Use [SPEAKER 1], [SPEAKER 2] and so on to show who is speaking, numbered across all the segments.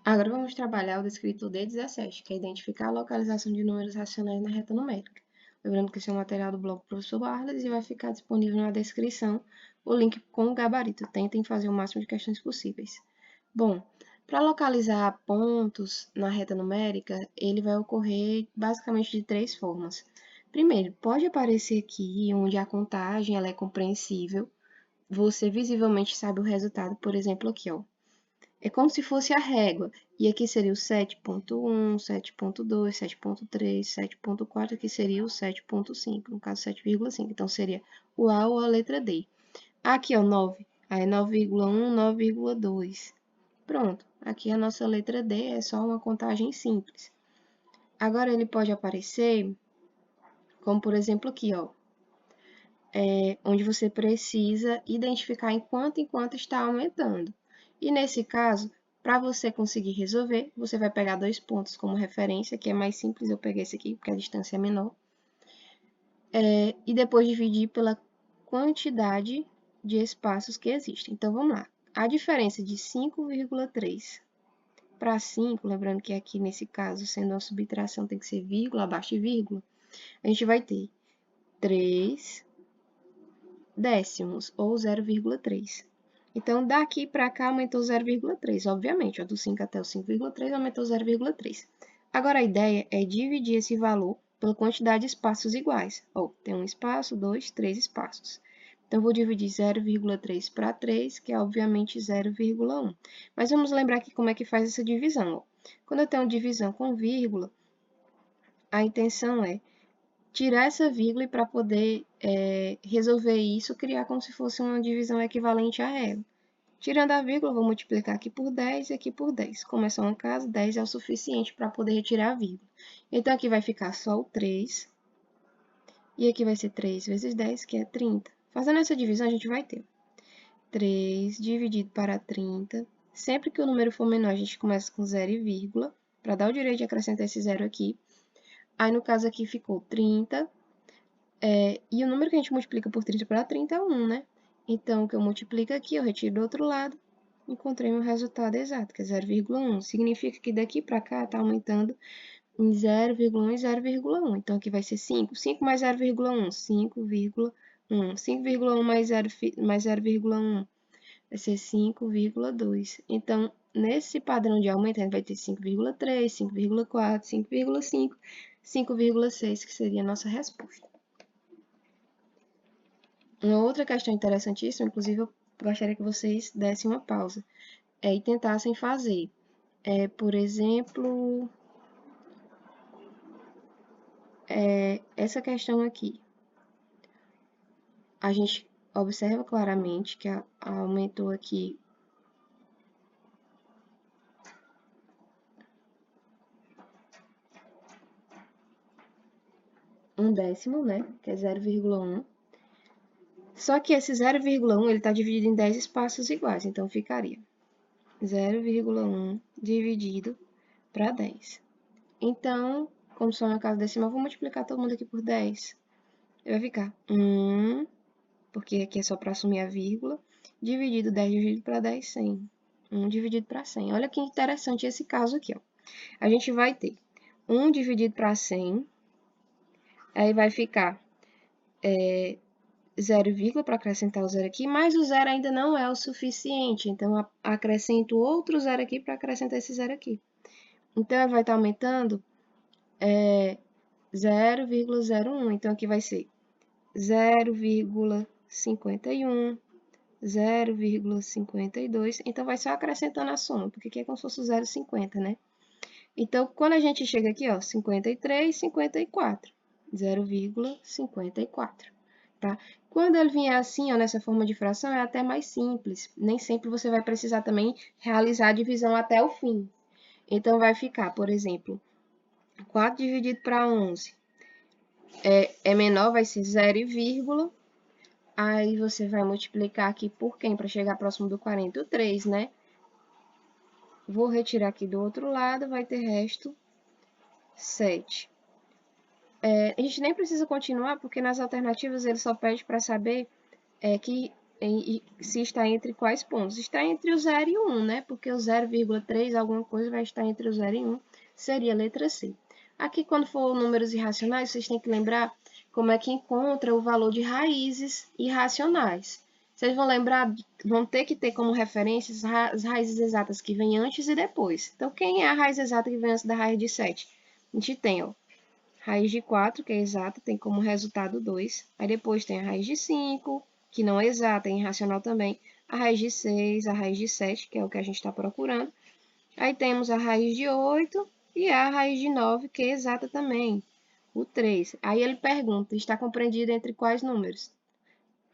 [SPEAKER 1] Agora vamos trabalhar o descrito D17, que é identificar a localização de números racionais na reta numérica. Lembrando que esse é um material do blog Professor Arles e vai ficar disponível na descrição o link com o gabarito. Tentem fazer o máximo de questões possíveis. Bom, para localizar pontos na reta numérica, ele vai ocorrer basicamente de três formas. Primeiro, pode aparecer aqui onde a contagem ela é compreensível, você visivelmente sabe o resultado, por exemplo, aqui, ó. É como se fosse a régua. E aqui seria o 7.1, 7.2, 7.3, 7.4, aqui seria o 7.5, no caso 7,5. Então, seria o A ou a letra D. Aqui, ó, 9. Aí, 9,1, 9,2. Pronto. Aqui a nossa letra D é só uma contagem simples. Agora, ele pode aparecer, como por exemplo aqui, ó. Onde você precisa identificar enquanto está aumentando. E nesse caso, para você conseguir resolver, você vai pegar dois pontos como referência, que é mais simples, eu peguei esse aqui porque a distância é menor, e depois dividir pela quantidade de espaços que existem. Então, vamos lá. A diferença de 5,3 para 5, lembrando que aqui nesse caso, sendo uma subtração, tem que ser vírgula, abaixo de vírgula, a gente vai ter 3 décimos, ou 0,3. Então, daqui para cá aumentou 0,3, obviamente. Ó, do 5 até o 5,3 aumentou 0,3. Agora, a ideia é dividir esse valor pela quantidade de espaços iguais. Ó, tem um espaço, dois, três espaços. Então, vou dividir 0,3 para 3, que é obviamente 0,1. Mas vamos lembrar aqui como é que faz essa divisão. Ó. Quando eu tenho divisão com vírgula, a intenção é tirar essa vírgula para poder resolver isso, criar como se fosse uma divisão equivalente a ela. Tirando a vírgula, vou multiplicar aqui por 10 e aqui por 10. Como é só um caso, 10 é o suficiente para poder retirar a vírgula. Então, aqui vai ficar só o 3. E aqui vai ser 3 vezes 10, que é 30. Fazendo essa divisão, a gente vai ter 3 dividido para 30. Sempre que o número for menor, a gente começa com 0 e vírgula, para dar o direito de acrescentar esse 0 aqui. Aí, no caso aqui, ficou 30. E o número que a gente multiplica por 30 para 30 é 1, né? Então, o que eu multiplico aqui, eu retiro do outro lado, encontrei meu resultado exato, que é 0,1. Significa que daqui para cá está aumentando em 0,1 e 0,1. Então, aqui vai ser 5. 5 mais 0,1, 5,1. 5,1 mais 0,1 vai ser 5,2. Então, nesse padrão de aumento, a gente vai ter 5,3, 5,4, 5,5, 5,6, que seria a nossa resposta. Uma outra questão interessantíssima, inclusive eu gostaria que vocês dessem uma pausa e tentassem fazer. Por exemplo, essa questão aqui. A gente observa claramente que aumentou aqui um décimo, né? Que é 0,1. Só que esse 0,1 ele está dividido em 10 espaços iguais, então ficaria 0,1 dividido para 10. Então, como só na casa decimal, vou multiplicar todo mundo aqui por 10. Vai ficar 1, porque aqui é só para assumir a vírgula, dividido 10 dividido para 10, 100. 1 dividido para 100. Olha que interessante esse caso aqui, ó. A gente vai ter 1 dividido para 100, aí vai ficar 0, para acrescentar o zero aqui, mas o zero ainda não é o suficiente, então acrescento outro zero aqui para acrescentar esse zero aqui. Então, vai estar aumentando 0,01, então aqui vai ser 0,51, 0,52, então vai só acrescentando a soma, porque aqui é como se fosse 0,50, né? Então, quando a gente chega aqui, ó, 53, 54, 0,54, tá? Quando ele vier assim, ó, nessa forma de fração, é até mais simples. Nem sempre você vai precisar também realizar a divisão até o fim. Então, vai ficar, por exemplo, 4 dividido para 11 é menor, vai ser 0, aí você vai multiplicar aqui por quem? Para chegar próximo do 43, né? Vou retirar aqui do outro lado, vai ter resto 7. A gente nem precisa continuar, porque nas alternativas ele só pede para saber que se está entre quais pontos? Está entre o 0 e o 1, né? Porque o 0,3 alguma coisa vai estar entre o 0 e 1, seria a letra C. Aqui, quando for números irracionais, vocês têm que lembrar como é que encontra o valor de raízes irracionais. Vocês vão lembrar, vão ter que ter como referência as raízes exatas que vêm antes e depois. Então, quem é a raiz exata que vem antes da raiz de 7? A gente tem, ó, raiz de 4, que é exata, tem como resultado 2. Aí depois tem a raiz de 5, que não é exata, é irracional também. A raiz de 6, a raiz de 7, que é o que a gente está procurando. Aí temos a raiz de 8 e a raiz de 9, que é exata também, o 3. Aí ele pergunta, está compreendido entre quais números?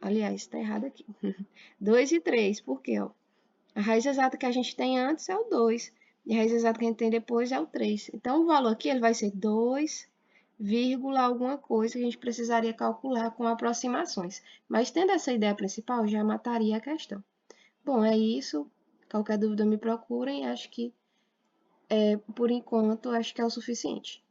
[SPEAKER 1] Aliás, está errado aqui. 2 e 3, por quê? Ó? A raiz exata que a gente tem antes é o 2, e a raiz exata que a gente tem depois é o 3. Então, o valor aqui ele vai ser 2, vírgula alguma coisa que a gente precisaria calcular com aproximações. Mas tendo essa ideia principal, já mataria a questão. Bom, é isso. Qualquer dúvida me procurem. Acho que, por enquanto, acho que é o suficiente.